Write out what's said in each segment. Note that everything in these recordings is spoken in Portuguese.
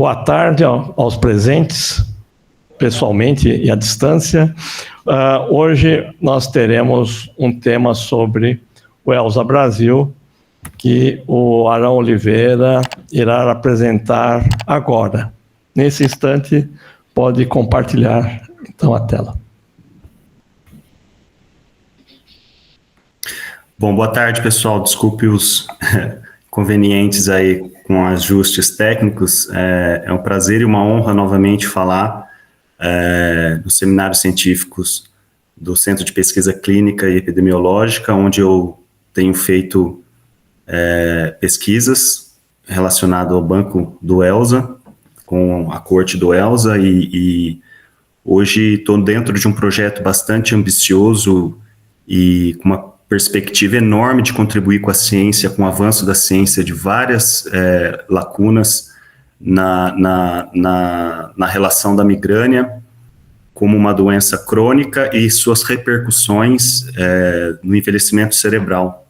boa tarde aos presentes, pessoalmente e à distância. Hoje nós teremos um tema sobre o ELSA Brasil, que o Arão Oliveira irá apresentar agora. Nesse instante, pode compartilhar então a tela. Bom, boa tarde, pessoal. Desculpe os inconvenientes aí com ajustes técnicos. É um prazer e uma honra novamente falar nos seminários científicos do Centro de Pesquisa Clínica e Epidemiológica, onde eu tenho feito pesquisas relacionadas ao banco do ELSA, com a corte do ELSA, e hoje estou dentro de um projeto bastante ambicioso e com uma perspectiva enorme de contribuir com a ciência, com o avanço da ciência, de várias lacunas na relação da migrânia como uma doença crônica e suas repercussões no envelhecimento cerebral.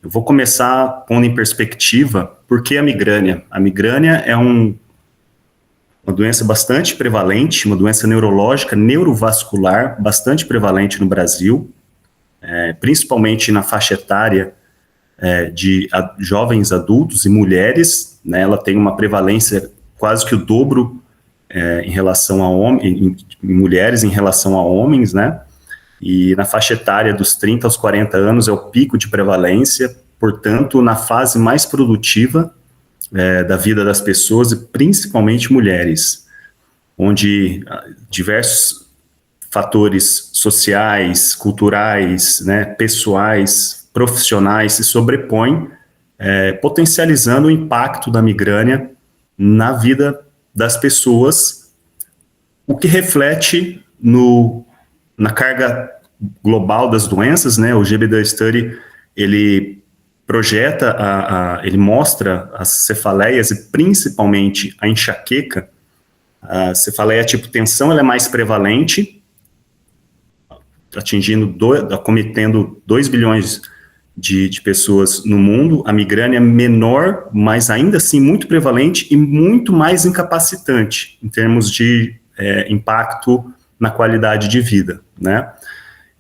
Eu vou começar pondo em perspectiva por que a migrânia. A migrânia é uma doença bastante prevalente, uma doença neurológica, neurovascular, bastante prevalente no Brasil, principalmente na faixa etária de jovens adultos e mulheres, né? Ela tem uma prevalência quase que o dobro em relação a em mulheres em relação a homens, né? E na faixa etária dos 30 aos 40 anos é o pico de prevalência, portanto, na fase mais produtiva da vida das pessoas, e principalmente mulheres, onde diversos fatores sociais, culturais, né, pessoais, profissionais se sobrepõem, potencializando o impacto da migrânia na vida das pessoas, o que reflete na carga global das doenças, né? O GBD Study, ele projeta, ele mostra as cefaleias e principalmente a enxaqueca. A cefaleia tipo tensão, ela é mais prevalente, acometendo 2 bilhões de pessoas no mundo. A migrânia é menor, mas ainda assim muito prevalente e muito mais incapacitante em termos de impacto na qualidade de vida, né?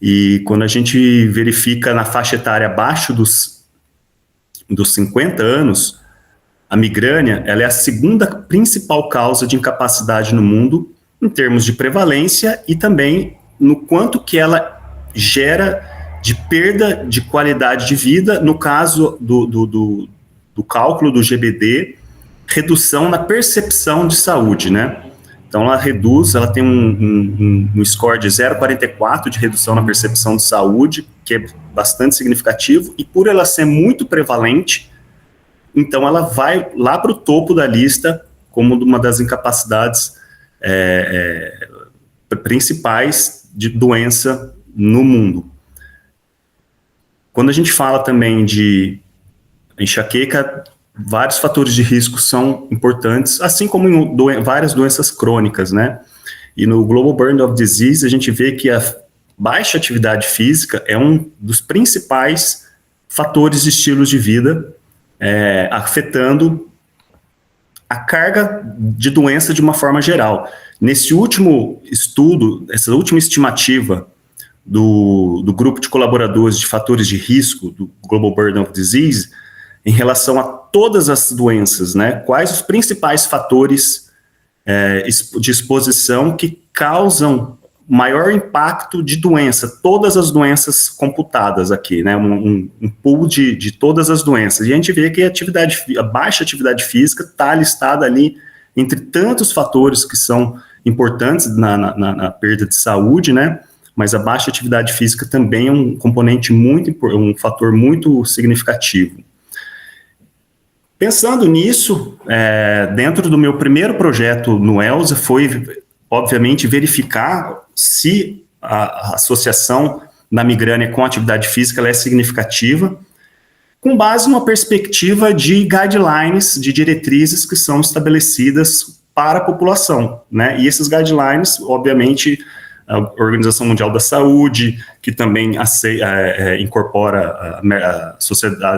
E quando a gente verifica na faixa etária abaixo dos 50 anos, a migrânia, ela é a segunda principal causa de incapacidade no mundo, em termos de prevalência e também no quanto que ela gera de perda de qualidade de vida, no caso do cálculo do GBD, redução na percepção de saúde, né? Então ela tem um score de 0,44 de redução na percepção de saúde, que é bastante significativo, e por ela ser muito prevalente, então ela vai lá para o topo da lista como uma das incapacidades principais de doença no mundo. Quando a gente fala também de enxaqueca, vários fatores de risco são importantes, assim como em várias doenças crônicas, né? E no Global Burden of Disease, a gente vê que a baixa atividade física é um dos principais fatores de estilos de vida, afetando a carga de doença de uma forma geral. Nesse último estudo, essa última estimativa do grupo de colaboradores de fatores de risco, do Global Burden of Disease, em relação a todas as doenças, né? Quais os principais fatores de exposição que causam maior impacto de doença, todas as doenças computadas aqui, né? Um pool de todas as doenças. E a gente vê que a baixa atividade física está listada ali entre tantos fatores que são importantes na perda de saúde, né? Mas a baixa atividade física também é um componente um fator muito significativo. Pensando nisso, dentro do meu primeiro projeto no ELSA, foi, obviamente, verificar se a associação da migrânia com a atividade física ela é significativa, com base numa perspectiva de guidelines, de diretrizes que são estabelecidas para a população, né? E esses guidelines, obviamente, a Organização Mundial da Saúde, que também incorpora a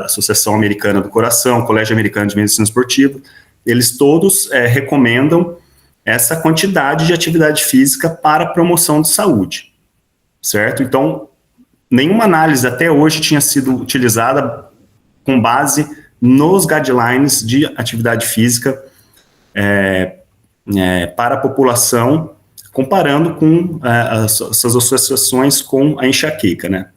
Associação Americana do Coração, o Colégio Americano de Medicina Esportiva, eles todos recomendam essa quantidade de atividade física para a promoção de saúde, certo? Então, nenhuma análise até hoje tinha sido utilizada com base nos guidelines de atividade física para a população, comparando com essas associações com a enxaqueca, né?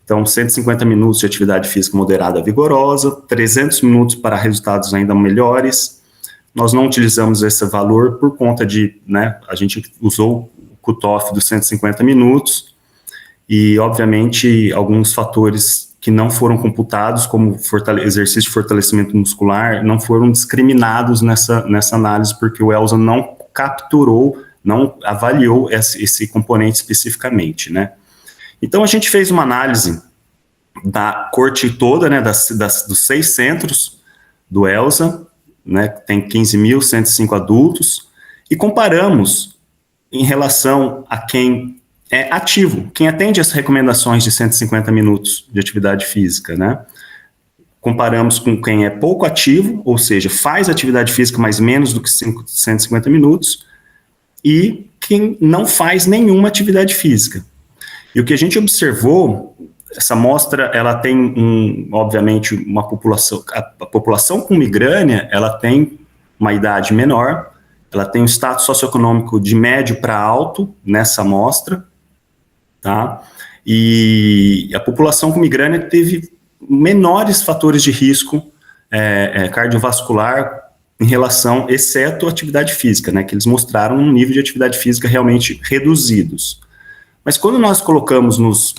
Então, 150 minutos de atividade física moderada vigorosa, 300 minutos para resultados ainda melhores. Nós não utilizamos esse valor por conta de, né, a gente usou o cutoff dos 150 minutos e, obviamente, alguns fatores que não foram computados, como exercício de fortalecimento muscular, não foram discriminados nessa análise, porque o ELSA não capturou, não avaliou esse componente especificamente, né. Então, a gente fez uma análise da corte toda, né, dos 6 centros do ELSA, né, tem 15.105 adultos, e comparamos em relação a quem é ativo, quem atende as recomendações de 150 minutos de atividade física, né. Comparamos com quem é pouco ativo, ou seja, faz atividade física, mas menos do que 150 minutos, e quem não faz nenhuma atividade física. E o que a gente observou, essa amostra, ela tem, obviamente, uma população, a população com migrânia, ela tem uma idade menor, ela tem um status socioeconômico de médio para alto nessa amostra, tá? E a população com migrânia teve menores fatores de risco cardiovascular em relação, exceto a atividade física, né? Que eles mostraram um nível de atividade física realmente reduzidos. Mas quando nós colocamos nos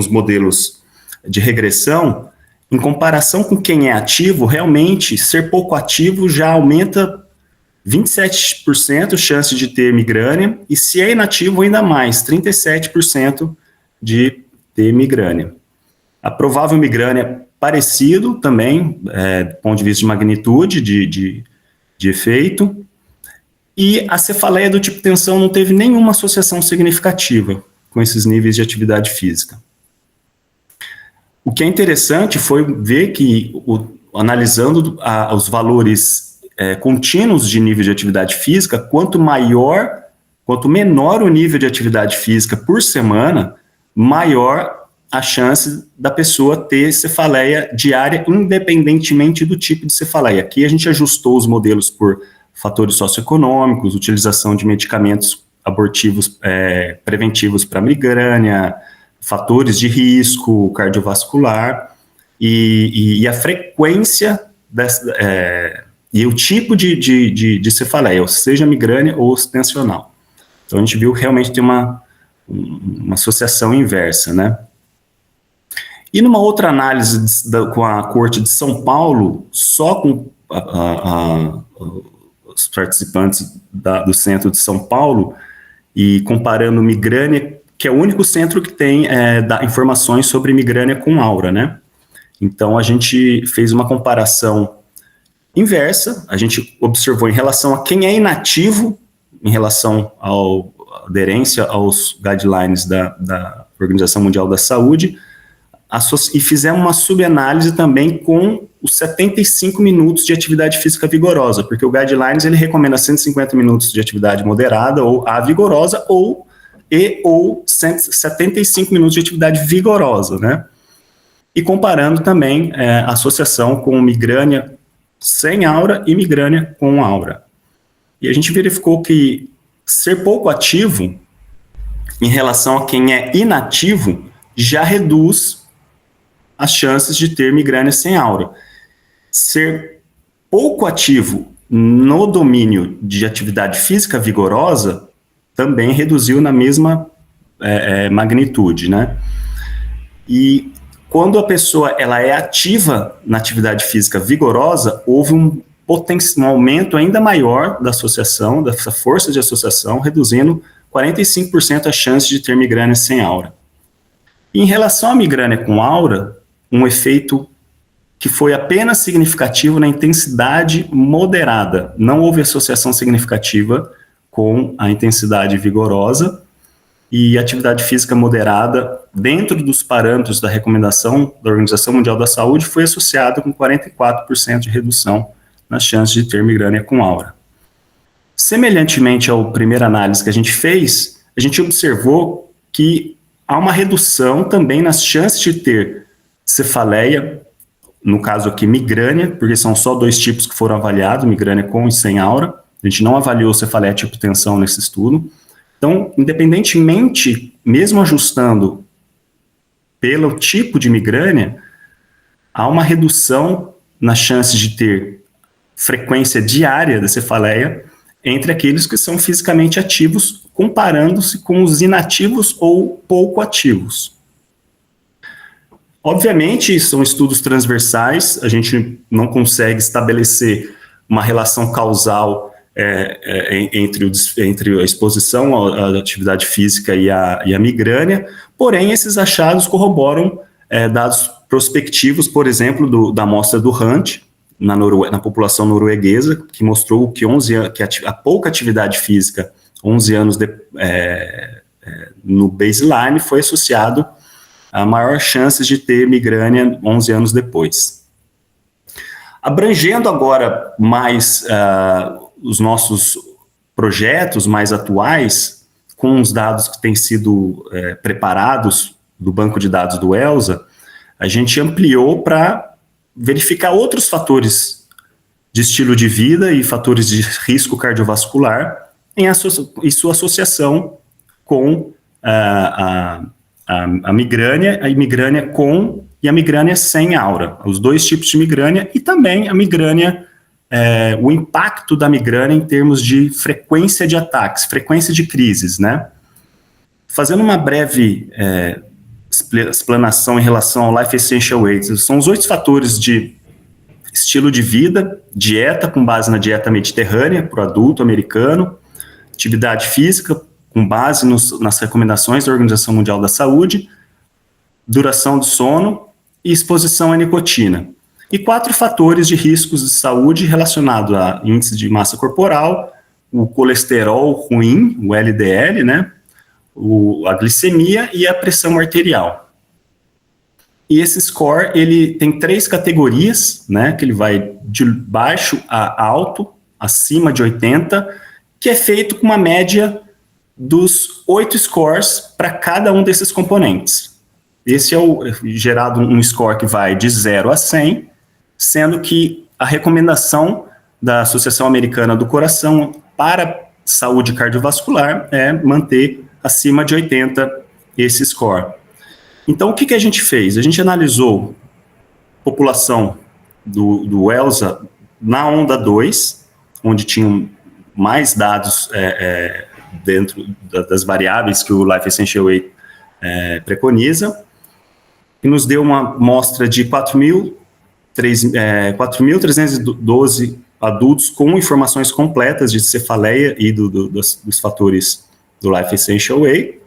modelos de regressão, em comparação com quem é ativo, realmente ser pouco ativo já aumenta 27% chance de ter migrânia, e se é inativo ainda mais, 37% de ter migrânia. A provável migrânia parecido também, do ponto de vista de magnitude de efeito, e a cefaleia do tipo tensão não teve nenhuma associação significativa com esses níveis de atividade física. O que é interessante foi ver que, analisando os valores contínuos de nível de atividade física, quanto menor o nível de atividade física por semana, maior a chance da pessoa ter cefaleia diária, independentemente do tipo de cefaleia. Aqui a gente ajustou os modelos por fatores socioeconômicos, utilização de medicamentos abortivos preventivos para migrânia, fatores de risco cardiovascular e a frequência e o tipo de cefaleia, seja migrânia ou tensional. Então a gente viu que realmente tem uma associação inversa, né? E numa outra análise com a Corte de São Paulo, só com os participantes do Centro de São Paulo, e comparando migrânia, que é o único centro que tem informações sobre migrânia com aura, né? Então, a gente fez uma comparação inversa, a gente observou em relação a quem é inativo, em relação à aderência aos guidelines da Organização Mundial da Saúde, e fizemos uma subanálise também com os 75 minutos de atividade física vigorosa, porque o guidelines ele recomenda 150 minutos de atividade moderada ou a vigorosa ou 75 minutos de atividade vigorosa, né? E comparando também a associação com migrânia sem aura e migrânia com aura. E a gente verificou que ser pouco ativo em relação a quem é inativo já reduz as chances de ter migrânia sem aura. Ser pouco ativo no domínio de atividade física vigorosa também reduziu na mesma magnitude, né? E quando a pessoa ela é ativa na atividade física vigorosa, houve um aumento ainda maior da associação, dessa força de associação, reduzindo 45% a chance de ter migrânia sem aura. E em relação à migrânia com aura, um efeito que foi apenas significativo na intensidade moderada. Não houve associação significativa com a intensidade vigorosa, e atividade física moderada, dentro dos parâmetros da recomendação da Organização Mundial da Saúde, foi associada com 44% de redução nas chances de ter migrânia com aura. Semelhantemente à primeira análise que a gente fez, a gente observou que há uma redução também nas chances de ter cefaleia, no caso aqui migrânia, porque são só 2 tipos que foram avaliados, migrânia com e sem aura. A gente não avaliou cefaleia tipo tensão nesse estudo. Então, independentemente, mesmo ajustando pelo tipo de migrânia, há uma redução nas chances de ter frequência diária da cefaleia entre aqueles que são fisicamente ativos, comparando-se com os inativos ou pouco ativos. Obviamente, são estudos transversais, a gente não consegue estabelecer uma relação causal entre a exposição à atividade física e a migrânia, porém, esses achados corroboram dados prospectivos, por exemplo, da amostra do Hunt, na população norueguesa, que mostrou que a pouca atividade física, 11 anos no baseline, foi associado a maior chances de ter migrânia 11 anos depois. Abrangendo agora mais os nossos projetos mais atuais, com os dados que têm sido preparados do banco de dados do ELSA, a gente ampliou para verificar outros fatores de estilo de vida e fatores de risco cardiovascular e sua associação com a migrânia com e a migrânia sem aura, os 2 tipos de migrânia, e também a migrânia, o impacto da migrânia em termos de frequência de ataques, frequência de crises, né? Fazendo uma breve explanação em relação ao Life Essential Aids, são os 8 fatores de estilo de vida, dieta com base na dieta mediterrânea para o adulto americano, atividade física com base nas recomendações da Organização Mundial da Saúde, duração do sono e exposição à nicotina. E 4 fatores de riscos de saúde relacionados a índice de massa corporal, o colesterol ruim, o LDL, né? A glicemia e a pressão arterial. E esse score, ele tem 3 categorias, né? Que ele vai de baixo a alto, acima de 80, que é feito com uma média dos 8 scores para cada um desses componentes. Esse é gerado um score que vai de 0 a 100, sendo que a recomendação da Associação Americana do Coração para saúde cardiovascular é manter acima de 80 esse score. Então, o que a gente fez? A gente analisou a população do ELSA na onda 2, onde tinham mais dados dentro das variáveis que o Life Essential Aid preconiza, e nos deu uma amostra de 4.312 adultos com informações completas de cefaleia e dos fatores do Life Essential Aid,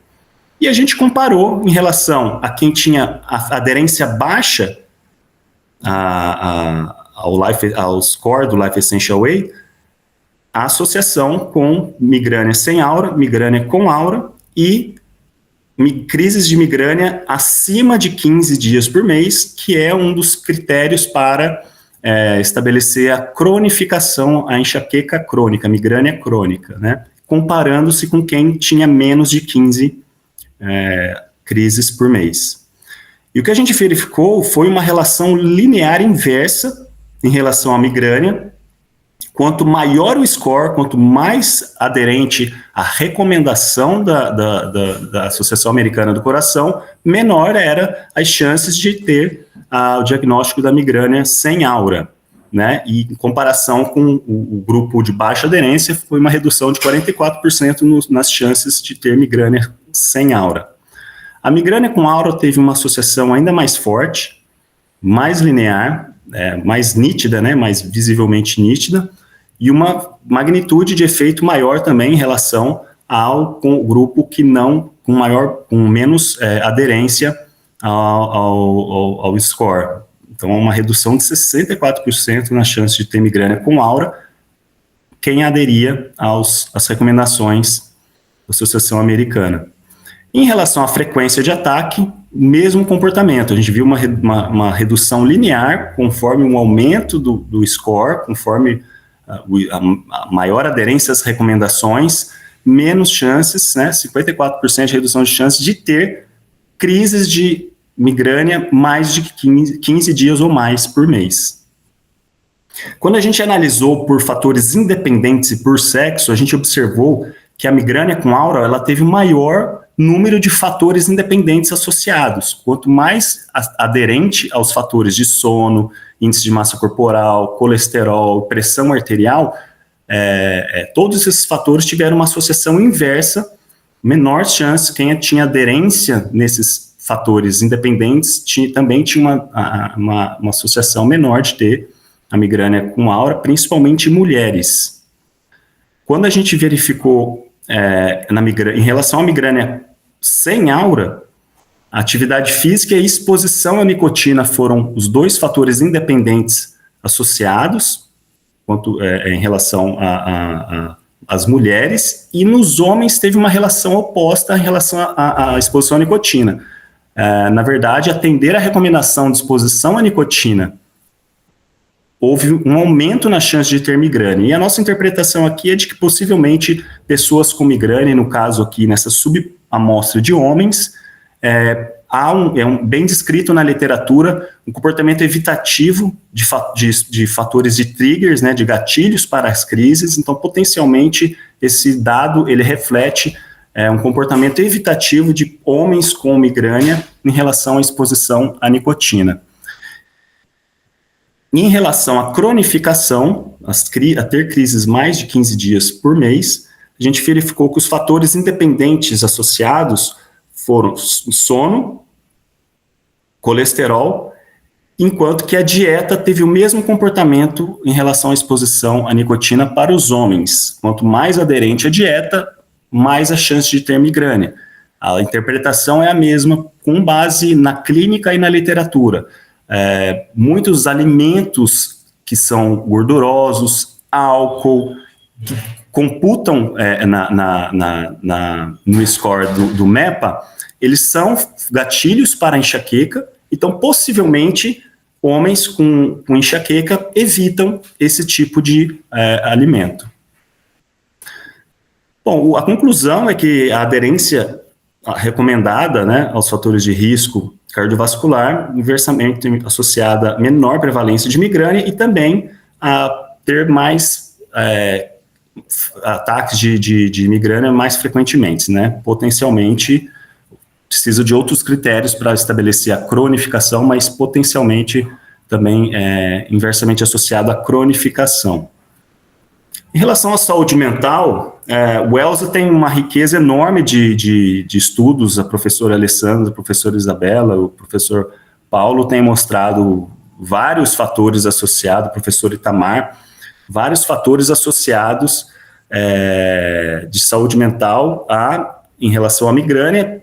e a gente comparou em relação a quem tinha a aderência baixa ao score do Life Essential Aid, a associação com migrânia sem aura, migrânia com aura e crises de migrânia acima de 15 dias por mês, que é um dos critérios para estabelecer a cronificação, a enxaqueca crônica, migrânia crônica, né? Comparando-se com quem tinha menos de 15 crises por mês. E o que a gente verificou foi uma relação linear inversa em relação à migrânia. Quanto maior o score, quanto mais aderente à recomendação da Associação Americana do Coração, menor era as chances de ter o diagnóstico da migrânia sem aura, né? E em comparação com o grupo de baixa aderência, foi uma redução de 44% nas chances de ter migrânia sem aura. A migrânia com aura teve uma associação ainda mais forte, mais linear, mais nítida, né? Mais visivelmente nítida, e uma magnitude de efeito maior também em relação com o grupo que com menos aderência ao score. Então, uma redução de 64% na chance de ter migrânia com aura, quem aderia às recomendações da Associação Americana. Em relação à frequência de ataque, mesmo comportamento. A gente viu uma redução linear conforme um aumento do score, conforme a maior aderência às recomendações, menos chances, né, 54% de redução de chances de ter crises de migrânia mais de 15 dias ou mais por mês. Quando a gente analisou por fatores independentes e por sexo, a gente observou que a migrânia com aura, ela teve o maior número de fatores independentes associados. Quanto mais aderente aos fatores de sono, índice de massa corporal, colesterol, pressão arterial, todos esses fatores tiveram uma associação inversa, menor chance. Quem tinha aderência nesses fatores independentes também tinha uma associação menor de ter a migrânia com aura, principalmente mulheres. Quando a gente verificou em relação à migrânia sem aura, a atividade física e a exposição à nicotina foram os dois fatores independentes associados, em relação às mulheres, e nos homens teve uma relação oposta em relação à exposição à nicotina. Na verdade, atender à recomendação de exposição à nicotina, houve um aumento na chance de ter migrânia. E a nossa interpretação aqui é de que possivelmente pessoas com migrânia, no caso aqui nessa subamostra de homens, bem descrito na literatura um comportamento evitativo de fatores de triggers, né, de gatilhos para as crises. Então, potencialmente, esse dado ele reflete um comportamento evitativo de homens com migrânia em relação à exposição à nicotina. Em relação à cronificação, a ter crises mais de 15 dias por mês, a gente verificou que os fatores independentes associados foram sono, colesterol, enquanto que a dieta teve o mesmo comportamento em relação à exposição à nicotina para os homens. Quanto mais aderente à dieta, mais a chance de ter migrânia. A interpretação é a mesma, com base na clínica e na literatura. Muitos alimentos que são gordurosos, álcool, que computam no score do MEPA, eles são gatilhos para enxaqueca. Então, possivelmente, homens com enxaqueca evitam esse tipo de alimento. Bom, a conclusão é que a aderência recomendada, né, aos fatores de risco cardiovascular, inversamente associada a menor prevalência de migrânia e também a ter mais ataques de migrânia mais frequentemente, né? Potencialmente, precisa de outros critérios para estabelecer a cronificação, mas potencialmente também inversamente associado à cronificação. Em relação à saúde mental, o ELSA tem uma riqueza enorme de estudos. A professora Alessandra, a professora Isabela, o professor Paulo têm mostrado vários fatores associados, o professor Itamar, vários fatores associados de saúde mental em relação à migrânia,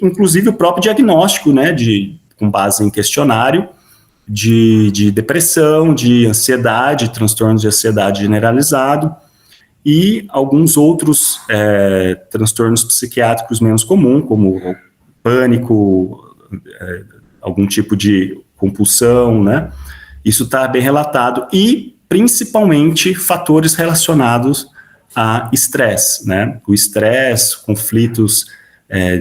inclusive o próprio diagnóstico, né, com base em questionário, de depressão, de ansiedade, transtornos de ansiedade generalizado e alguns outros transtornos psiquiátricos menos comuns, como pânico, algum tipo de compulsão, né? Isso está bem relatado e, principalmente, fatores relacionados a estresse, né? O estresse, conflitos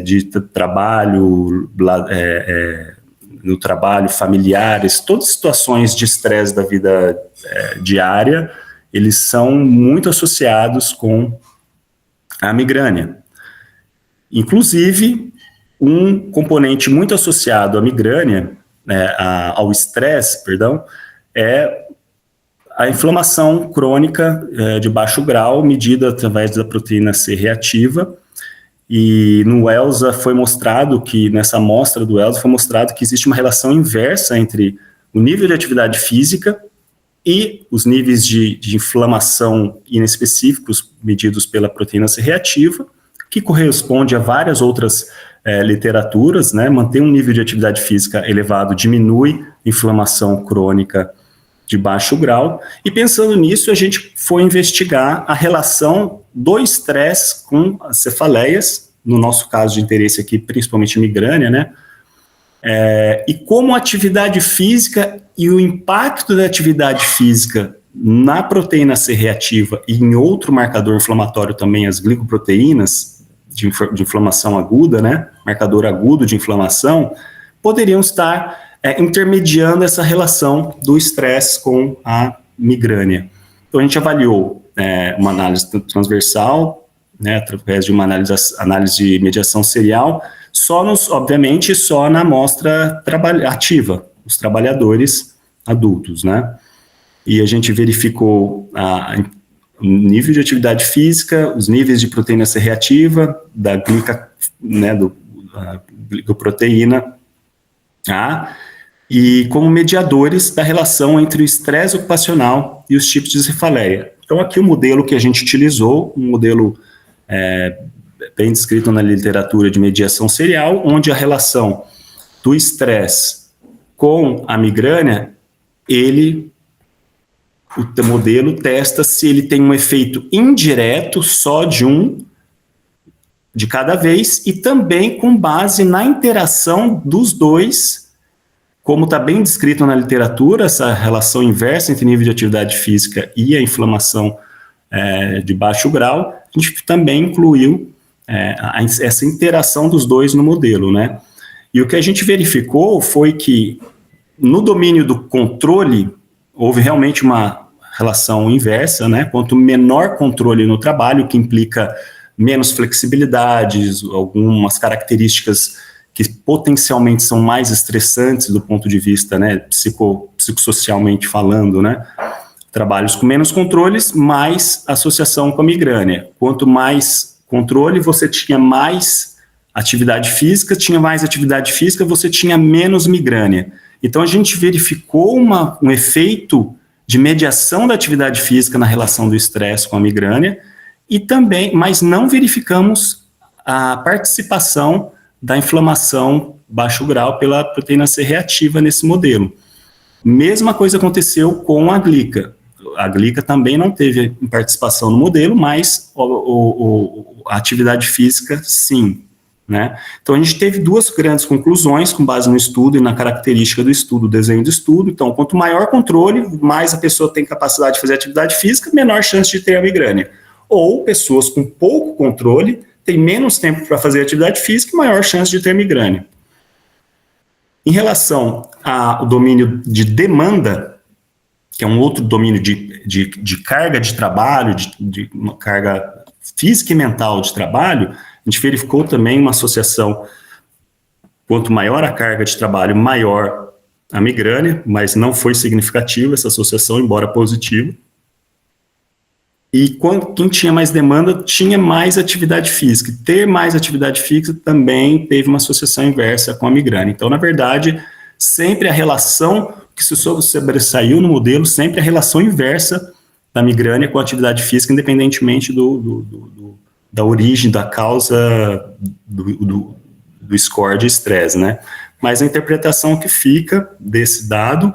de trabalho, no trabalho, familiares, todas as situações de estresse da vida diária, eles são muito associados com a migrânia. Inclusive, um componente muito associado à migrânia, ao estresse, é a inflamação crônica de baixo grau, medida através da proteína C reativa. E no ELSA foi mostrado que, nessa amostra do ELSA, foi mostrado que existe uma relação inversa entre o nível de atividade física e os níveis de inflamação inespecíficos medidos pela proteína C reativa, que corresponde a várias outras literaturas, né? Manter um nível de atividade física elevado diminui inflamação crônica de baixo grau, e pensando nisso, a gente foi investigar a relação do estresse com as cefaleias, no nosso caso de interesse aqui, principalmente migrânia, né? E como a atividade física e o impacto da atividade física na proteína C reativa e em outro marcador inflamatório também, as glicoproteínas de inflamação aguda, né, marcador agudo de inflamação, poderiam estar intermediando essa relação do estresse com a migrânia. Então, a gente avaliou uma análise transversal, né, através de uma análise de mediação serial, obviamente, só na amostra ativa, os trabalhadores adultos, né? E a gente verificou o nível de atividade física, os níveis de proteína C reativa, da glicoproteína A, e como mediadores da relação entre o estresse ocupacional e os tipos de cefaleia. Então, aqui o modelo que a gente utilizou, um modelo bem descrito na literatura de mediação serial, onde a relação do estresse com a migrânia, o modelo testa se ele tem um efeito indireto só de cada vez e também com base na interação dos dois, como está bem descrito na literatura, essa relação inversa entre nível de atividade física e a inflamação de baixo grau, a gente também incluiu essa interação dos dois no modelo, né? E o que a gente verificou foi que no domínio do controle houve realmente uma relação inversa, né? Quanto menor controle no trabalho, que implica menos flexibilidades, algumas características que potencialmente são mais estressantes do ponto de vista, né, psicossocialmente falando, né? Trabalhos com menos controles, mais associação com a migrânia. Quanto mais controle, você tinha mais atividade física, você tinha menos migrânia. Então, a gente verificou um efeito de mediação da atividade física na relação do estresse com a migrânia, e também, mas não verificamos a participação da inflamação baixo grau pela proteína C reativa nesse modelo. Mesma coisa aconteceu com a glica. A glica também não teve participação no modelo, mas a atividade física, sim. Né? Então, a gente teve duas grandes conclusões com base no estudo e na característica do estudo, desenho do estudo. Então, quanto maior controle, mais a pessoa tem capacidade de fazer atividade física, menor chance de ter a migrânia. Ou pessoas com pouco controle têm menos tempo para fazer atividade física e maior chance de ter migrânia. Em relação ao domínio de demanda, que é um outro domínio de carga de trabalho, de uma carga física e mental de trabalho, a gente verificou também uma associação, quanto maior a carga de trabalho, maior a migrânia, mas não foi significativa essa associação, embora positiva. E quem tinha mais demanda tinha mais atividade física. Ter mais atividade física também teve uma associação inversa com a migrânia. Então, na verdade, sempre a relação que se sobressaiu no modelo, sempre a relação inversa da migrânia com a atividade física, independentemente da origem, da causa do score de estresse, né? Mas a interpretação que fica desse dado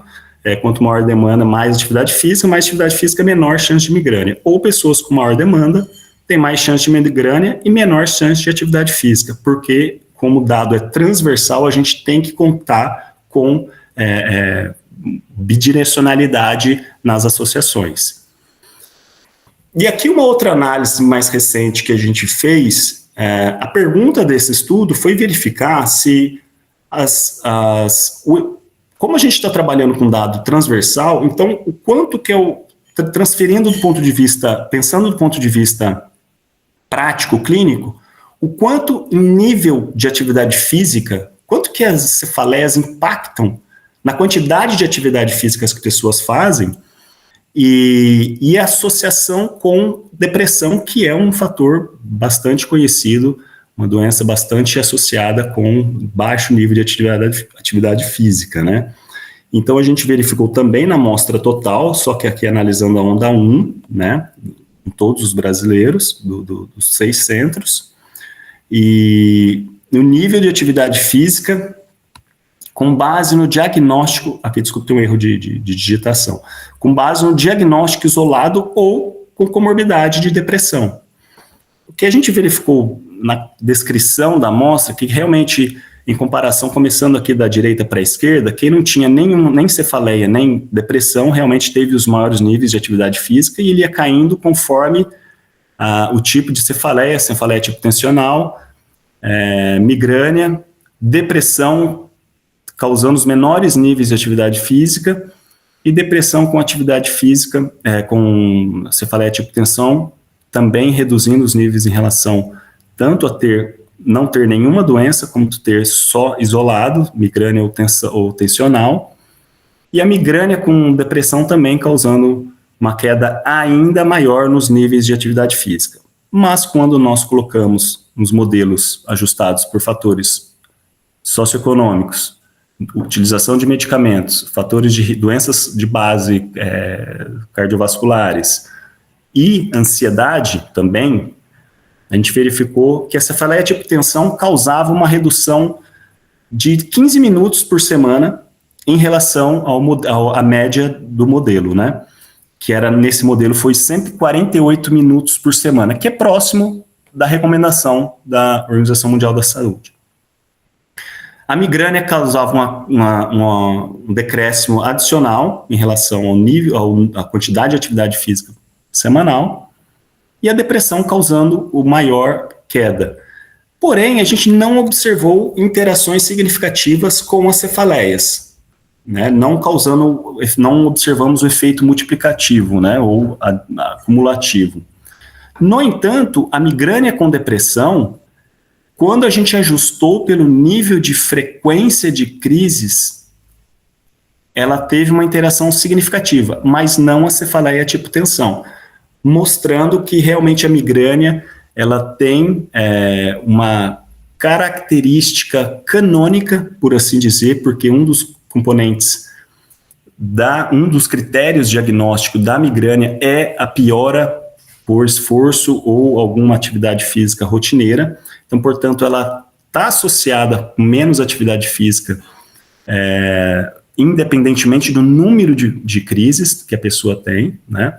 quanto maior demanda, mais atividade física, menor chance de migrânia. Ou pessoas com maior demanda têm mais chance de migrânia e menor chance de atividade física, porque, como o dado é transversal, a gente tem que contar com bidirecionalidade nas associações. E aqui uma outra análise mais recente que a gente fez, a pergunta desse estudo foi verificar se como a gente está trabalhando com dado transversal, então o quanto que transferindo do ponto de vista, pensando do ponto de vista prático, clínico, o quanto em nível de atividade física, quanto que as cefaleias impactam na quantidade de atividade física que as pessoas fazem, e a associação com depressão, que é um fator bastante conhecido, uma doença bastante associada com baixo nível de atividade física, né? Então, a gente verificou também na amostra total, só que aqui analisando a onda 1, né, em todos os brasileiros, dos 6 centros, e o nível de atividade física, com base no diagnóstico, aqui desculpa, tem um erro de digitação, com base no diagnóstico isolado ou com comorbidade de depressão. O que a gente verificou na descrição da amostra, que realmente em comparação, começando aqui da direita para a esquerda, quem não tinha nem cefaleia, nem depressão, realmente teve os maiores níveis de atividade física e ele ia caindo conforme o tipo de cefaleia tipo tensional, migrânia, depressão, causando os menores níveis de atividade física, e depressão com atividade física, com cefaleia tipo tensão, também reduzindo os níveis em relação tanto a não ter nenhuma doença, como ter só isolado, migrânia ou tensional, e a migrânia com depressão também causando uma queda ainda maior nos níveis de atividade física. Mas quando nós colocamos nos modelos ajustados por fatores socioeconômicos, utilização de medicamentos, fatores de doenças de base cardiovasculares e ansiedade também, a gente verificou que a cefaleia tipo tensão causava uma redução de 15 minutos por semana em relação à média do modelo, né? Que era, nesse modelo, foi 148 minutos por semana, que é próximo da recomendação da Organização Mundial da Saúde. A migrânia causava um decréscimo adicional em relação ao nível, à quantidade de atividade física semanal, e a depressão causando o maior queda. Porém, a gente não observou interações significativas com as cefaleias, né? Não observamos o efeito multiplicativo, né? Ou acumulativo. No entanto, a migrânia com depressão, quando a gente ajustou pelo nível de frequência de crises, ela teve uma interação significativa, mas não a cefaleia tipo tensão, mostrando que realmente a migrânia ela tem uma característica canônica, por assim dizer, porque um dos componentes, um dos critérios diagnósticos da migrânia é a piora por esforço ou alguma atividade física rotineira. Então, portanto, ela está associada com menos atividade física, independentemente do número de crises que a pessoa tem, né?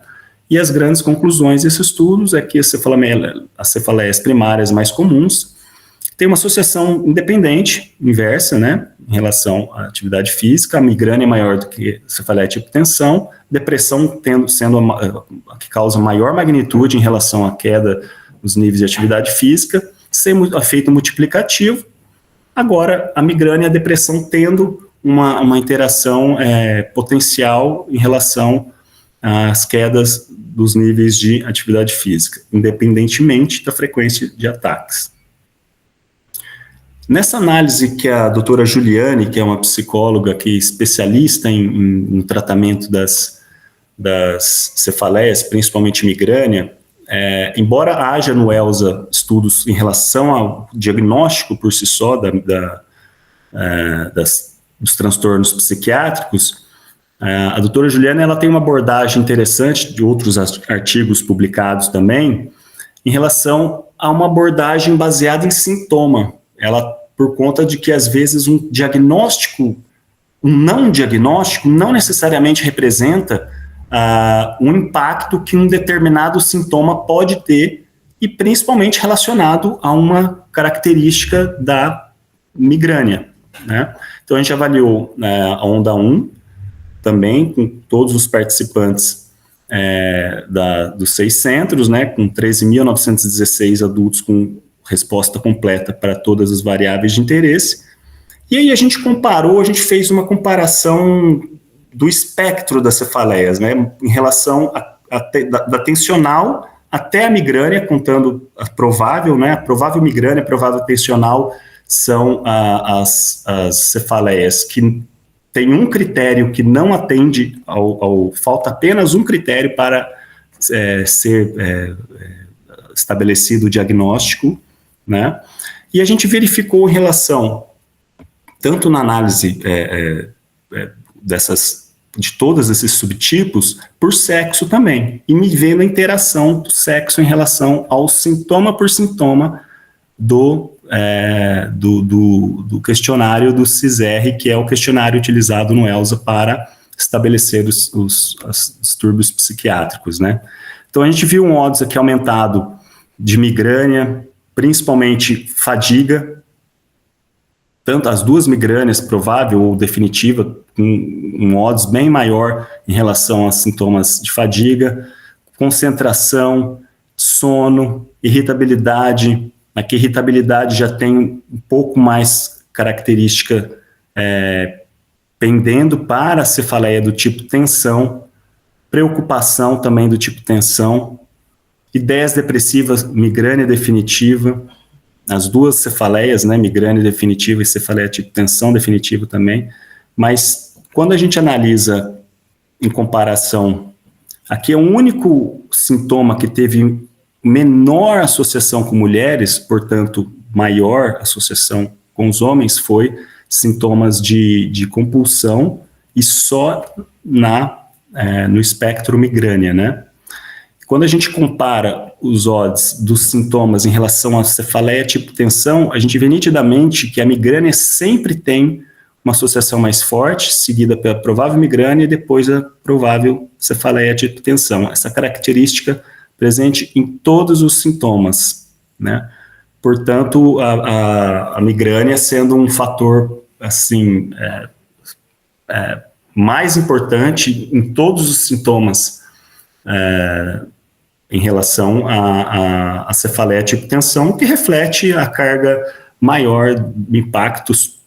E as grandes conclusões desses estudos é que as cefaleias primárias mais comuns têm uma associação independente, inversa, né, em relação à atividade física. A migrânia é maior do que a cefaleia tipo tensão, depressão sendo a que causa maior magnitude em relação à queda dos níveis de atividade física, sem efeito multiplicativo. Agora, a migrânia e a depressão tendo uma interação potencial em relação às quedas dos níveis de atividade física, independentemente da frequência de ataques. Nessa análise que a doutora Juliane, que é uma psicóloga que é especialista em tratamento das cefaleias, principalmente migrânia, embora haja no ELSA estudos em relação ao diagnóstico por si só dos transtornos psiquiátricos, a doutora Juliana ela tem uma abordagem interessante de outros artigos publicados também, em relação a uma abordagem baseada em sintoma. Ela, por conta de que, às vezes, um não diagnóstico não necessariamente representa um impacto que um determinado sintoma pode ter, e principalmente relacionado a uma característica da migrânia, né? Então, a gente avaliou a onda 1, também com todos os participantes dos 6 centros, né, com 13.916 adultos com resposta completa para todas as variáveis de interesse. E aí a gente fez uma comparação do espectro das cefaleias, né, em relação da tensional até a migrânia, contando a provável migrânia, a provável tensional, são as cefaleias que tem um critério que não atende falta apenas um critério para ser estabelecido o diagnóstico, né? E a gente verificou em relação, tanto na análise de todos esses subtipos, por sexo também, e me vendo a interação do sexo em relação ao sintoma por sintoma do questionário do CISR, que é o questionário utilizado no ELSA para estabelecer os distúrbios psiquiátricos, né? Então, a gente viu um odds aqui aumentado de migrânia, principalmente fadiga, tanto as duas migrânias, provável ou definitiva, com um odds bem maior em relação a sintomas de fadiga, concentração, sono, irritabilidade. Aqui, irritabilidade já tem um pouco mais característica pendendo para a cefaleia do tipo tensão, preocupação também do tipo tensão, ideias depressivas, migrânia definitiva, as duas cefaleias, né, migrânia definitiva e cefaleia tipo tensão definitiva também, mas quando a gente analisa em comparação, aqui é o único sintoma que teve menor associação com mulheres, portanto, maior associação com os homens, foi sintomas de compulsão e só no espectro migrânia, né? Quando a gente compara os odds dos sintomas em relação à cefaleia tipo tensão, a gente vê nitidamente que a migrânia sempre tem uma associação mais forte, seguida pela provável migrânia e depois a provável cefaleia tipo tensão. Essa característica presente em todos os sintomas, né? Portanto, a migrânia sendo um fator, assim, mais importante em todos os sintomas em relação à cefaleia tipo tensão, que reflete a carga maior de impactos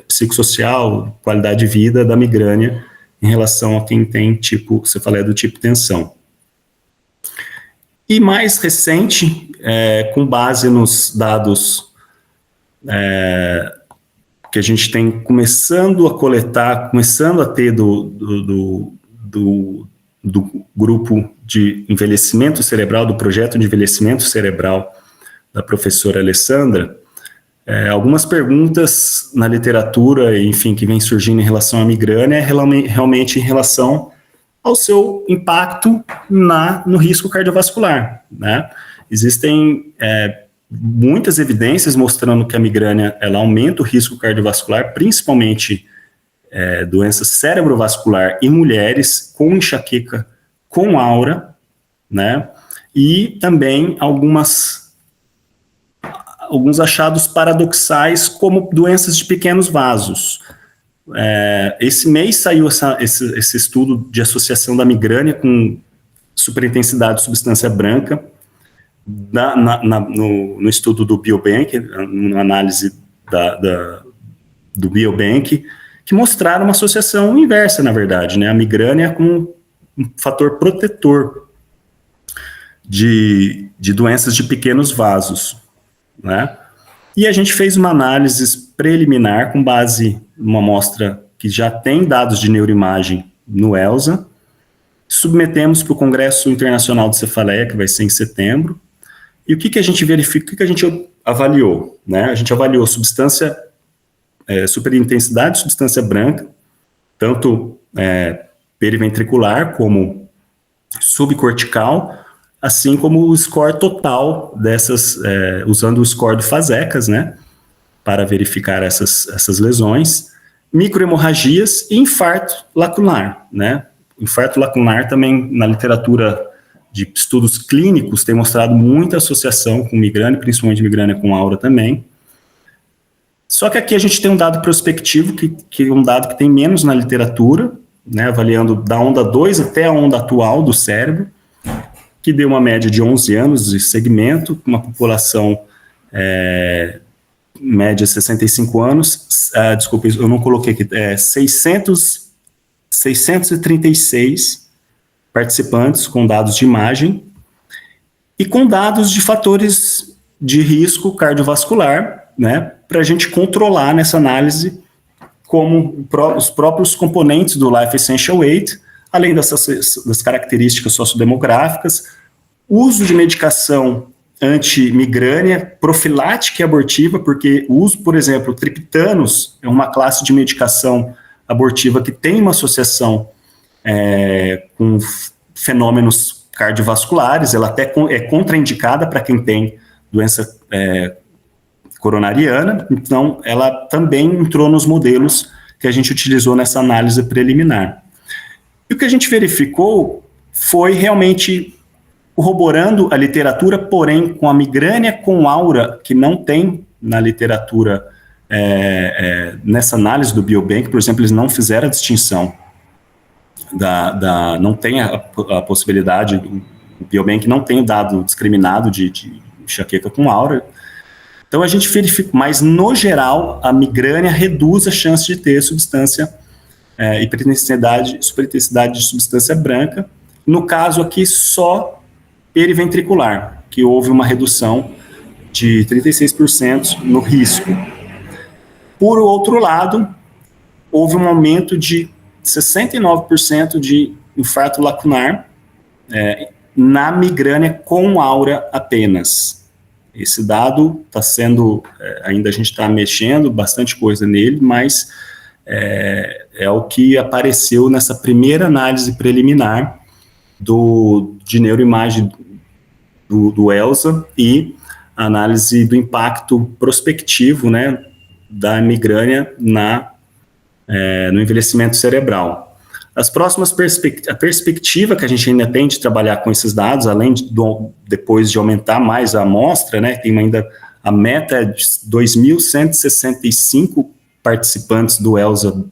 psicossocial, qualidade de vida da migrânia em relação a quem tem cefaleia do tipo tensão. E mais recente, com base nos dados que a gente tem começando a coletar, começando a ter do grupo de envelhecimento cerebral, do projeto de envelhecimento cerebral da professora Alessandra, algumas perguntas na literatura, enfim, que vem surgindo em relação à migrânia, realmente em relação ao seu impacto no risco cardiovascular, né? Existem muitas evidências mostrando que a migrânia ela aumenta o risco cardiovascular, principalmente doença cerebrovascular em mulheres com enxaqueca com aura, né? E também alguns achados paradoxais como doenças de pequenos vasos. Esse mês saiu esse estudo de associação da migrânia com superintensidade de substância branca no estudo do Biobank, na análise do Biobank, que mostraram uma associação inversa, na verdade, né? A migrânia com um fator protetor de doenças de pequenos vasos, né? E a gente fez uma análise preliminar com base numa amostra que já tem dados de neuroimagem no ELSA, submetemos para o Congresso Internacional de Cefaleia, que vai ser em setembro, e o que a gente verifica, o que a gente avaliou, né? A gente avaliou superintensidade de substância branca, tanto periventricular como subcortical, assim como o score total dessas, usando o score do FASECAS, né, para verificar essas lesões, microhemorragias e infarto lacunar, né. Infarto lacunar também, na literatura de estudos clínicos, tem mostrado muita associação com migrânia, principalmente migrânia com aura também. Só que aqui a gente tem um dado prospectivo, que é um dado que tem menos na literatura, né, avaliando da onda 2 até a onda atual do cérebro, que deu uma média de 11 anos de segmento, uma população média 65 anos, desculpa, eu não coloquei aqui, 636 participantes com dados de imagem e com dados de fatores de risco cardiovascular, né, para a gente controlar nessa análise como os próprios componentes do Life Essential Weight, além das características sociodemográficas, uso de medicação antimigrânia, profilática e abortiva, porque o uso, por exemplo, triptanos é uma classe de medicação abortiva que tem uma associação com fenômenos cardiovasculares, ela até é contraindicada para quem tem doença coronariana, então ela também entrou nos modelos que a gente utilizou nessa análise preliminar. E o que a gente verificou foi realmente corroborando a literatura, porém com a migrânia com aura, que não tem na literatura nessa análise do Biobank, por exemplo, eles não fizeram a distinção não tem a possibilidade, o Biobank não tem o dado discriminado de enxaqueca com aura. Então a gente verifica, mas no geral a migrânia reduz a chance de ter superintensidade de substância branca. No caso aqui só periventricular, que houve uma redução de 36% no risco. Por outro lado, houve um aumento de 69% de infarto lacunar na migrânia com aura apenas. Esse dado está sendo, ainda a gente está mexendo bastante coisa nele, mas é o que apareceu nessa primeira análise preliminar de neuroimagem do ELSA e análise do impacto prospectivo, né, da migrânia no envelhecimento cerebral. As próximas a perspectiva que a gente ainda tem de trabalhar com esses dados, além depois de aumentar mais a amostra, né, tem ainda a meta de 2.165 participantes do ELSA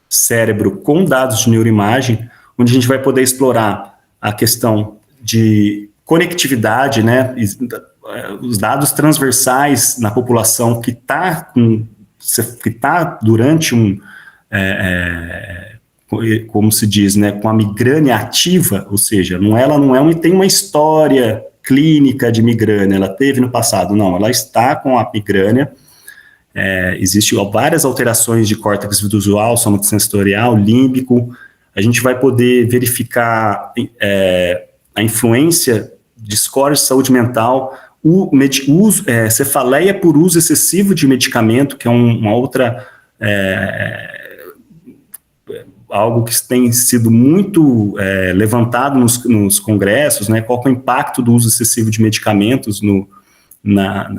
cérebro com dados de neuroimagem, onde a gente vai poder explorar a questão de conectividade, né, os dados transversais na população que está durante como se diz, né, com a migrânia ativa, ou seja, ela não tem uma história clínica de migrânia, ela teve no passado, não, ela está com a migrânia, existem várias alterações de córtex visual, somatosensorial, límbico, a gente vai poder verificar a influência de scores de saúde mental, cefaleia por uso excessivo de medicamento, que é uma outra algo que tem sido muito levantado nos congressos, né? Qual é o impacto do uso excessivo de medicamentos nas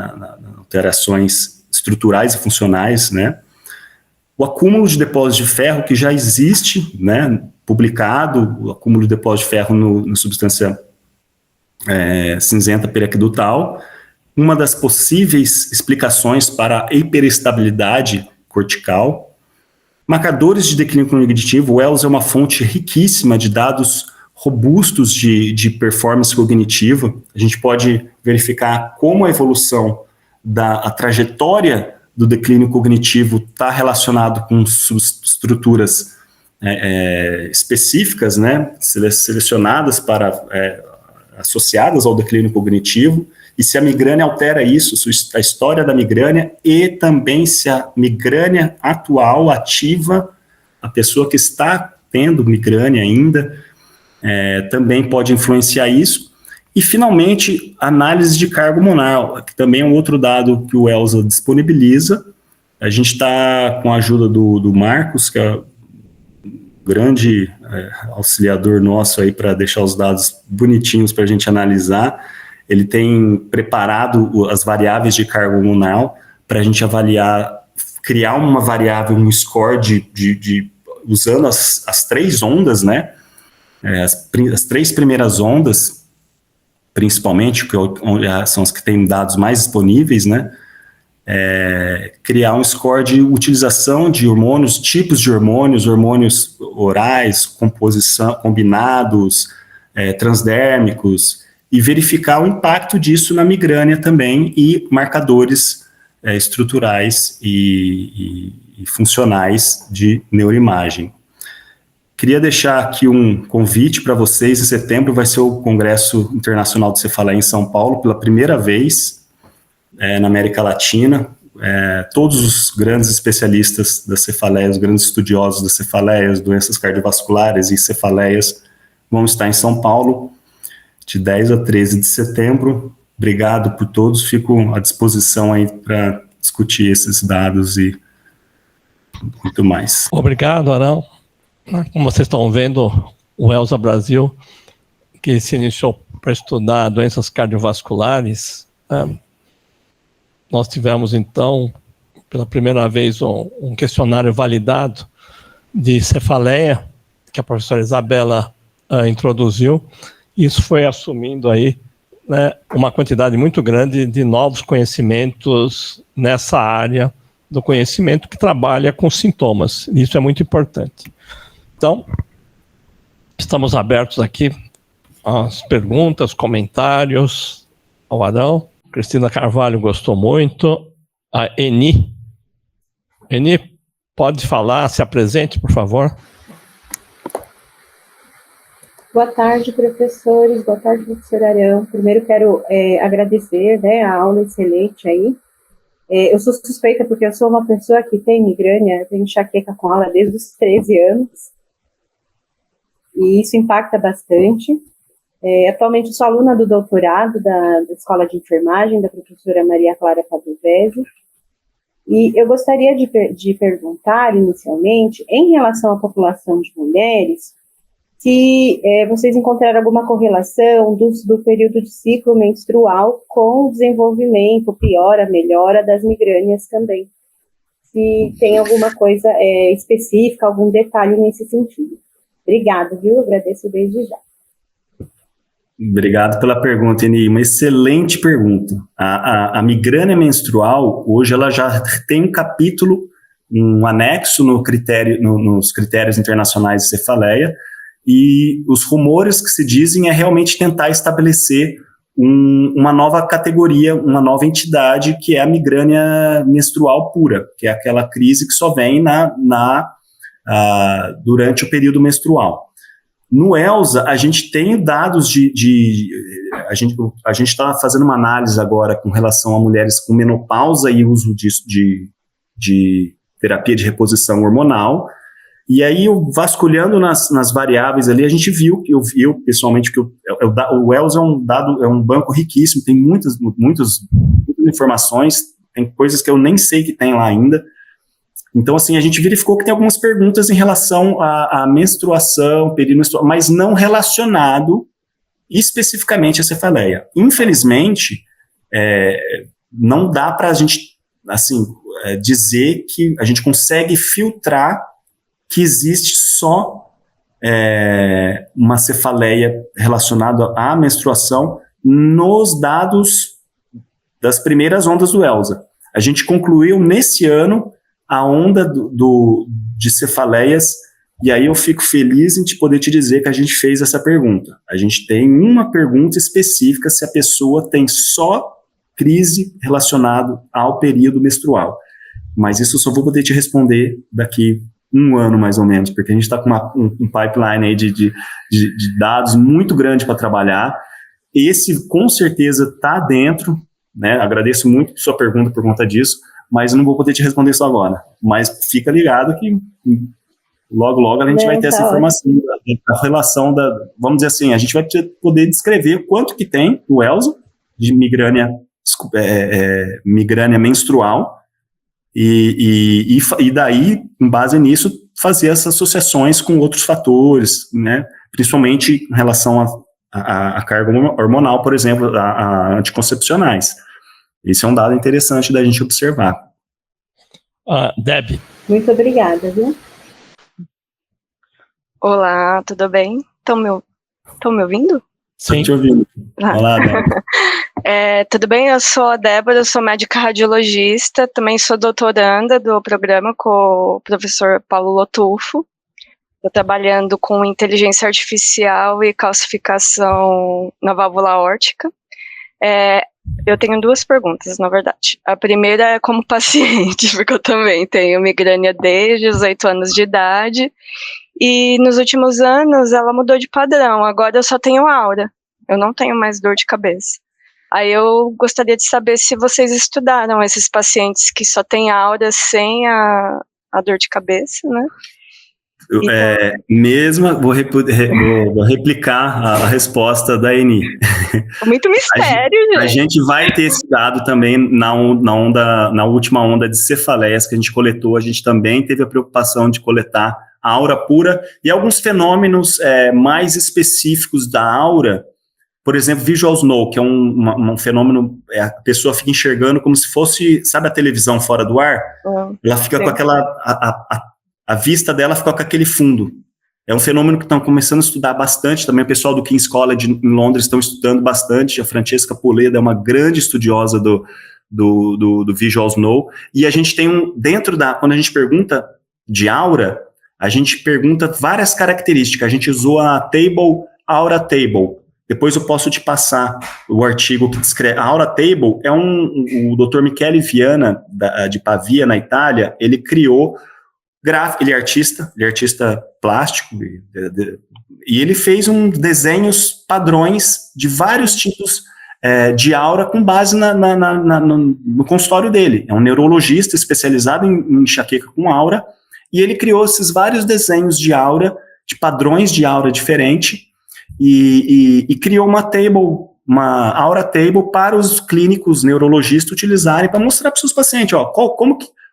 alterações estruturais e funcionais, né? O acúmulo de depósitos de ferro, que já existe, né, publicado, o acúmulo de depósito de ferro na substância cinzenta periaquedutal, uma das possíveis explicações para a hiperestabilidade cortical. Marcadores de declínio cognitivo, o ELSA é uma fonte riquíssima de dados robustos de performance cognitiva. A gente pode verificar como a evolução a trajetória do declínio cognitivo está relacionado com estruturas específicas, né, selecionadas associadas ao declínio cognitivo, e se a migrânia altera isso, a história da migrânia, e também se a migrânia atual ativa a pessoa que está tendo migrânia ainda, também pode influenciar isso. E, finalmente, análise de carga hormonal, que também é um outro dado que o ELSA disponibiliza. A gente está com a ajuda do Marcos, que é grande auxiliador nosso aí para deixar os dados bonitinhos para a gente analisar. Ele tem preparado as variáveis de carga hormonal para a gente avaliar, criar uma variável, um score usando as três ondas, né? As três primeiras ondas, principalmente, que são as que têm dados mais disponíveis, né? Criar um score de utilização de hormônios, tipos de hormônios orais, composição, combinados, transdérmicos, e verificar o impacto disso na migrânia também, e marcadores estruturais e funcionais de neuroimagem. Queria deixar aqui um convite para vocês. Em setembro vai ser o Congresso Internacional de Cefaleia em São Paulo, pela primeira vez na América Latina. Todos os grandes especialistas da cefaleia, os grandes estudiosos das cefaleias, doenças cardiovasculares e cefaleias vão estar em São Paulo, de 10 a 13 de setembro. Obrigado por todos, fico à disposição aí para discutir esses dados e muito mais. Obrigado, Arão. Como vocês estão vendo, o ELSA Brasil, que se iniciou para estudar doenças cardiovasculares, nós tivemos, então, pela primeira vez, um questionário validado de cefaleia, que a professora Isabela introduziu. Isso foi assumindo aí, né, uma quantidade muito grande de novos conhecimentos nessa área do conhecimento que trabalha com sintomas. Isso é muito importante. Então, estamos abertos aqui às perguntas, comentários ao Adão. Cristina Carvalho gostou muito. A Eni. Eni, pode falar, se apresente, por favor. Boa tarde, professores. Boa tarde, professor Arão. Primeiro quero agradecer, né, a aula excelente aí. Eu sou suspeita porque eu sou uma pessoa que tem migrânia, tenho enxaqueca com ela desde os 13 anos. E isso impacta bastante. Atualmente eu sou aluna do doutorado da Escola de Enfermagem, da professora Maria Clara Padovese. E eu gostaria de perguntar, inicialmente, em relação à população de mulheres, se vocês encontraram alguma correlação do período de ciclo menstrual com o desenvolvimento, piora, melhora das migrânias também. Se tem alguma coisa específica, algum detalhe nesse sentido. Obrigada, viu? Agradeço desde já. Obrigado pela pergunta, Eni. Uma excelente pergunta. A migrânia menstrual, hoje, ela já tem um capítulo, um anexo nos critérios internacionais de cefaleia, e os rumores que se dizem é realmente tentar estabelecer uma nova categoria, uma nova entidade, que é a migrânia menstrual pura, que é aquela crise que só vem durante o período menstrual. No ELSA, a gente tem dados a gente está fazendo uma análise agora com relação a mulheres com menopausa e uso de terapia de reposição hormonal, e aí, vasculhando nas variáveis ali, a gente viu, eu pessoalmente, que o ELSA é um banco riquíssimo, tem muitas informações, tem coisas que eu nem sei que tem lá ainda. Então, assim, a gente verificou que tem algumas perguntas em relação à menstruação, período menstrual, mas não relacionado especificamente à cefaleia. Infelizmente, não dá para a gente, assim, dizer que a gente consegue filtrar que existe só uma cefaleia relacionada à menstruação nos dados das primeiras ondas do ELSA. A gente concluiu nesse ano a onda de cefaleias, e aí eu fico feliz em poder te dizer que a gente fez essa pergunta. A gente tem uma pergunta específica se a pessoa tem só crise relacionada ao período menstrual. Mas isso eu só vou poder te responder daqui um ano, mais ou menos, porque a gente está com um pipeline aí de dados muito grande para trabalhar. Esse, com certeza, está dentro, né? Agradeço muito a sua pergunta por conta disso, mas eu não vou poder te responder isso agora. Mas fica ligado que logo a gente vai ter essa informação da relação vamos dizer assim, a gente vai poder descrever quanto que tem no ELSA de migrânia menstrual, e daí, em base nisso, fazer essas associações com outros fatores, né? Principalmente em relação à carga hormonal, por exemplo, a anticoncepcionais. Isso é um dado interessante da gente observar. Deb. Muito obrigada, viu? Olá, tudo bem? Estão me ouvindo? Sim. Estou te ouvindo. Olá, Deb. Tudo bem? Eu sou a Débora, eu sou médica radiologista, também sou doutoranda do programa com o professor Paulo Lotufo. Estou trabalhando com inteligência artificial e calcificação na válvula aórtica. Eu tenho duas perguntas, na verdade. A primeira é como paciente, porque eu também tenho migrânia desde os 8 anos de idade, e nos últimos anos ela mudou de padrão, agora eu só tenho aura, eu não tenho mais dor de cabeça. Aí eu gostaria de saber se vocês estudaram esses pacientes que só têm aura sem a dor de cabeça, né? Vou replicar a resposta da Eni. Muito mistério, gente. A gente vai ter esse dado também na última onda de cefaleias que a gente coletou. A gente também teve a preocupação de coletar a aura pura e alguns fenômenos mais específicos da aura. Por exemplo, visual snow, que é um fenômeno, a pessoa fica enxergando como se fosse, sabe a televisão fora do ar? Ela fica com aquela... A vista dela fica com aquele fundo. É um fenômeno que estão começando a estudar bastante, também o pessoal do King's College em Londres estão estudando bastante, a Francesca Poleda é uma grande estudiosa do Visual Snow, e a gente tem quando a gente pergunta de aura, a gente pergunta várias características, a gente usou a Table, Aura Table. Depois eu posso te passar o artigo que descreve. A Aura Table é o Dr. Michele Viana, de Pavia, na Itália, ele criou gráfico, ele é artista plástico, e ele fez desenhos padrões de vários tipos de aura com base no consultório dele. É um neurologista especializado em enxaqueca com aura, e ele criou esses vários desenhos de aura, de padrões de aura diferente, e criou uma aura table para os clínicos neurologistas utilizarem para mostrar para os seus pacientes,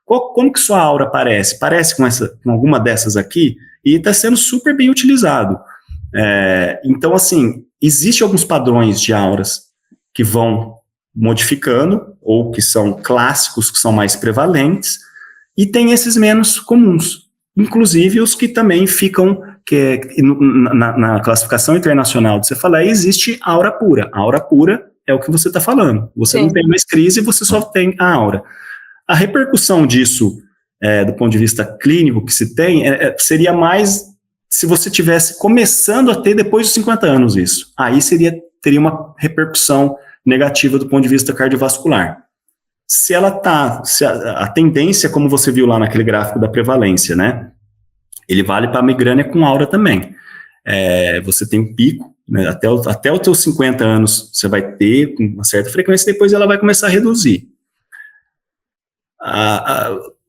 como que sua aura parece? Parece com alguma dessas aqui? E está sendo super bem utilizado. Então, assim, existem alguns padrões de auras que vão modificando, ou que são clássicos, que são mais prevalentes, e tem esses menos comuns, inclusive os que também ficam, na classificação internacional de cefaleia, existe aura pura. A aura pura é o que você está falando. Você Sim. Não tem mais crise, você só tem a aura. A repercussão disso, do ponto de vista clínico que se tem, seria mais se você tivesse começando a ter depois dos 50 anos isso. Aí teria uma repercussão negativa do ponto de vista cardiovascular. Se a tendência, como você viu lá naquele gráfico da prevalência, né? Ele vale para a migrânia com aura também. Você tem um pico, né, até os teus 50 anos você vai ter com uma certa frequência, depois ela vai começar a reduzir.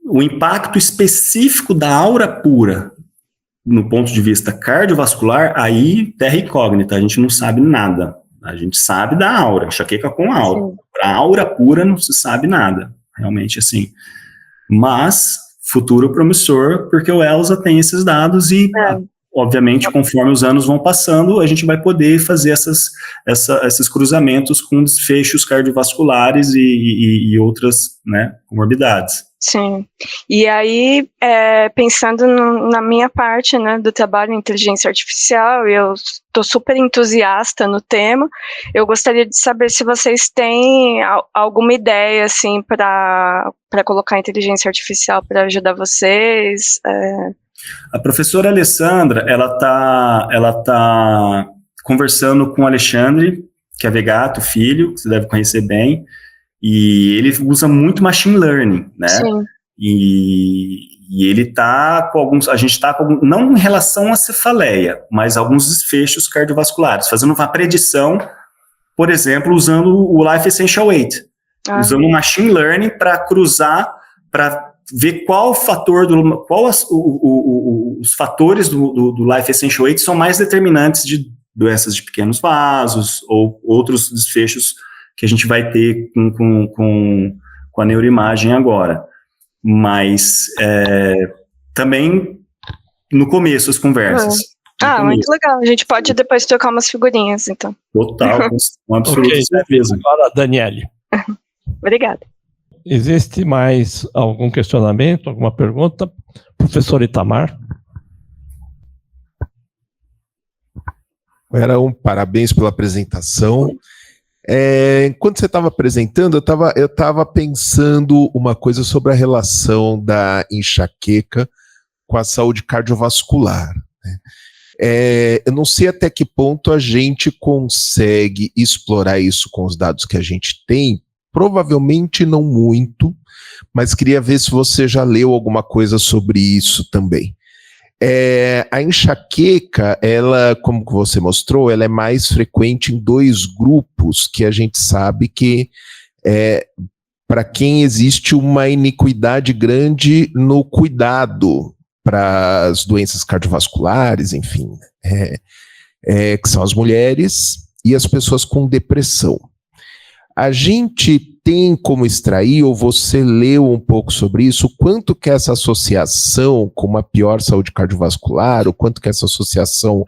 O impacto específico da aura pura, no ponto de vista cardiovascular, aí terra incógnita, a gente não sabe nada. A gente sabe da aura, enxaqueca com aura. Para a aura pura não se sabe nada, realmente assim. Mas, futuro promissor, porque o ELSA tem esses dados e, obviamente, conforme os anos vão passando, a gente vai poder fazer esses cruzamentos com desfechos cardiovasculares e outras, né, comorbidades. Sim, e aí, pensando na minha parte, né, do trabalho em inteligência artificial, eu estou super entusiasta no tema, eu gostaria de saber se vocês têm alguma ideia, assim, para colocar inteligência artificial para ajudar vocês. A professora Alessandra, ela tá conversando com o Alexandre, que é Vegato, filho, que você deve conhecer bem, e ele usa muito machine learning, né? Sim. E ele tá com alguns, a gente tá com, não em relação à cefaleia, mas alguns desfechos cardiovasculares, fazendo uma predição, por exemplo, usando o Life Essential 8, usando o machine learning para cruzar, para ver os fatores do Life Essential 8 são mais determinantes de doenças de pequenos vasos ou outros desfechos que a gente vai ter com a neuroimagem agora. Mas também no começo as conversas. Muito legal. A gente pode depois trocar umas figurinhas, então. Total, com absoluta certeza. Agora, Daniele. Obrigada. Existe mais algum questionamento, alguma pergunta? Professor Itamar? Parabéns pela apresentação. Enquanto você estava apresentando, eu estava pensando uma coisa sobre a relação da enxaqueca com a saúde cardiovascular, né? Eu não sei até que ponto a gente consegue explorar isso com os dados que a gente tem, provavelmente não muito, mas queria ver se você já leu alguma coisa sobre isso também. A enxaqueca, ela, como você mostrou, ela é mais frequente em dois grupos que a gente sabe que para quem existe uma iniquidade grande no cuidado para as doenças cardiovasculares, enfim, que são as mulheres e as pessoas com depressão. A gente tem como extrair, ou você leu um pouco sobre isso, quanto que essa associação com uma pior saúde cardiovascular, ou quanto que essa associação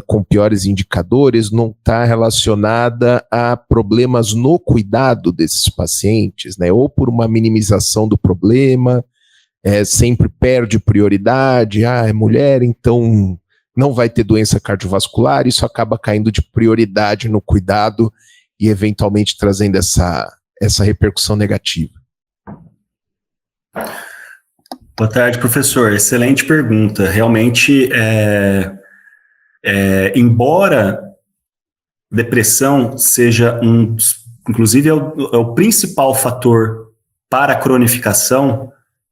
com piores indicadores não está relacionada a problemas no cuidado desses pacientes, né? Ou por uma minimização do problema, sempre perde prioridade, é mulher, então não vai ter doença cardiovascular, isso acaba caindo de prioridade no cuidado e eventualmente trazendo essa essa repercussão negativa? Boa tarde, professor. Excelente pergunta. Realmente, embora depressão seja inclusive é o principal fator para a cronificação,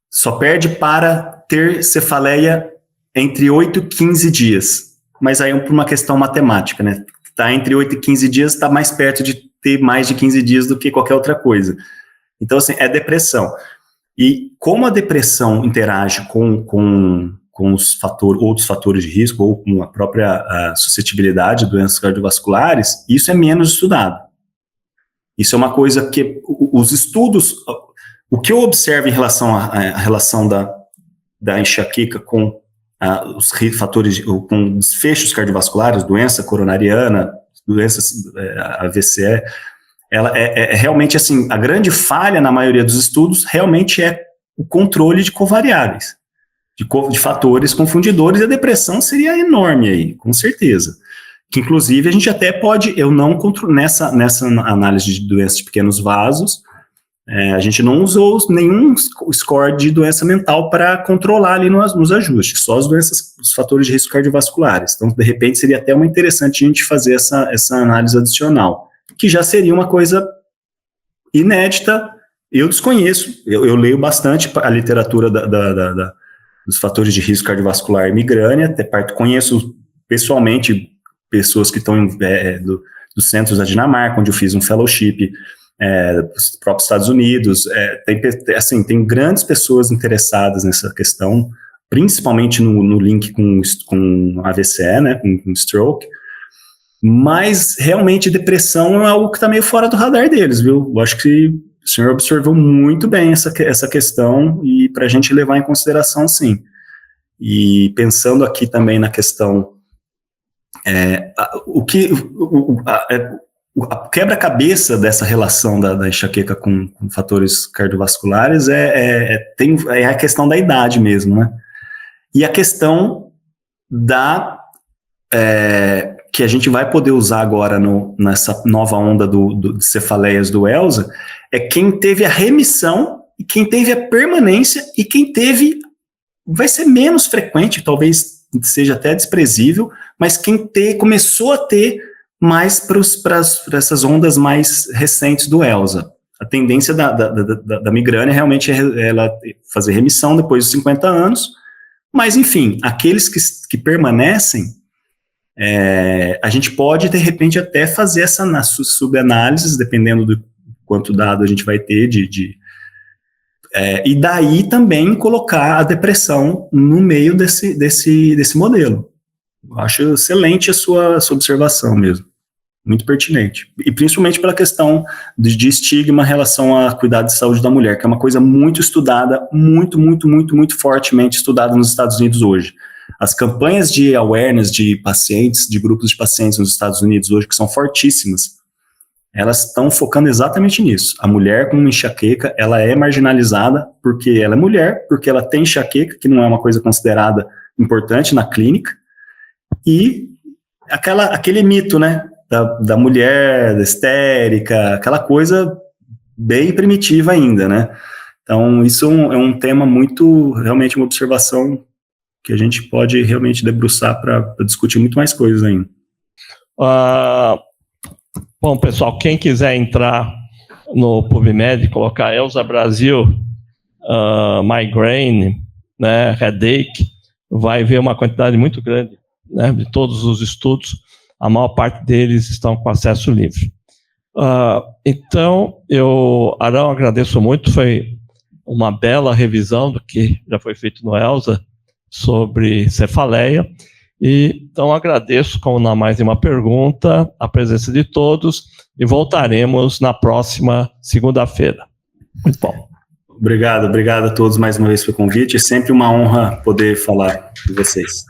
só perde para ter cefaleia entre 8 e 15 dias. Mas aí por uma questão matemática, né? Tá entre 8 e 15 dias, está mais perto de ter mais de 15 dias do que qualquer outra coisa. Então, assim, é depressão. E como a depressão interage com os outros fatores de risco, ou com a própria suscetibilidade de doenças cardiovasculares, isso é menos estudado. Isso é uma coisa que os estudos, o que eu observo em relação à relação da enxaqueca com os fatores, com desfechos cardiovasculares, doença coronariana, doenças AVCE, ela é realmente assim, a grande falha na maioria dos estudos realmente é o controle de covariáveis, de fatores confundidores, e a depressão seria enorme aí, com certeza. Que inclusive a gente até pode, nessa análise de doenças de pequenos vasos, a gente não usou nenhum score de doença mental para controlar ali nos ajustes, só os fatores de risco cardiovasculares. Então, de repente, seria até uma interessante a gente fazer essa análise adicional, que já seria uma coisa inédita. Eu desconheço, eu leio bastante a literatura dos fatores de risco cardiovascular e migrânia, até conheço pessoalmente pessoas que estão dos centros da Dinamarca, onde eu fiz um fellowship, dos próprios Estados Unidos, tem grandes pessoas interessadas nessa questão, principalmente no link com AVCE, né, com stroke, mas realmente depressão é algo que está meio fora do radar deles, viu? Eu acho que o senhor observou muito bem essa questão, e para a gente levar em consideração, sim. E pensando aqui também na questão, a quebra-cabeça dessa relação da enxaqueca com fatores cardiovasculares é a questão da idade mesmo, né? E a questão que a gente vai poder usar agora nessa nova onda de cefaleias do ELSA, é quem teve a remissão, e quem teve a permanência, e quem teve, vai ser menos frequente, talvez seja até desprezível, mas quem começou a ter mais para essas ondas mais recentes do ELSA. A tendência da migrânia realmente é ela fazer remissão depois dos 50 anos, mas enfim, aqueles que permanecem, a gente pode de repente até fazer essa subanálises, dependendo do quanto dado a gente vai ter e daí também colocar a depressão no meio desse modelo. Eu acho excelente a sua observação mesmo, muito pertinente, e principalmente pela questão de estigma em relação a cuidado de saúde da mulher, que é uma coisa muito estudada, muito fortemente estudada nos Estados Unidos hoje. As campanhas de awareness de pacientes, de grupos de pacientes nos Estados Unidos hoje, que são fortíssimas, elas estão focando exatamente nisso. A mulher com enxaqueca, ela é marginalizada porque ela é mulher, porque ela tem enxaqueca, que não é uma coisa considerada importante na clínica, e aquele mito, né, da mulher, da histérica, aquela coisa bem primitiva ainda, né? Então, isso é um tema realmente uma observação que a gente pode realmente debruçar para discutir muito mais coisas ainda. Bom, pessoal, quem quiser entrar no PubMed, colocar ELSA Brasil, migraine, né, headache, vai ver uma quantidade muito grande, né, de todos os estudos. A maior parte deles estão com acesso livre. Então, Arão, agradeço muito, foi uma bela revisão do que já foi feito no ELSA sobre cefaleia. Então, agradeço, como não há mais nenhuma pergunta, a presença de todos, e voltaremos na próxima segunda-feira. Muito bom. Obrigado a todos mais uma vez pelo convite, é sempre uma honra poder falar de vocês.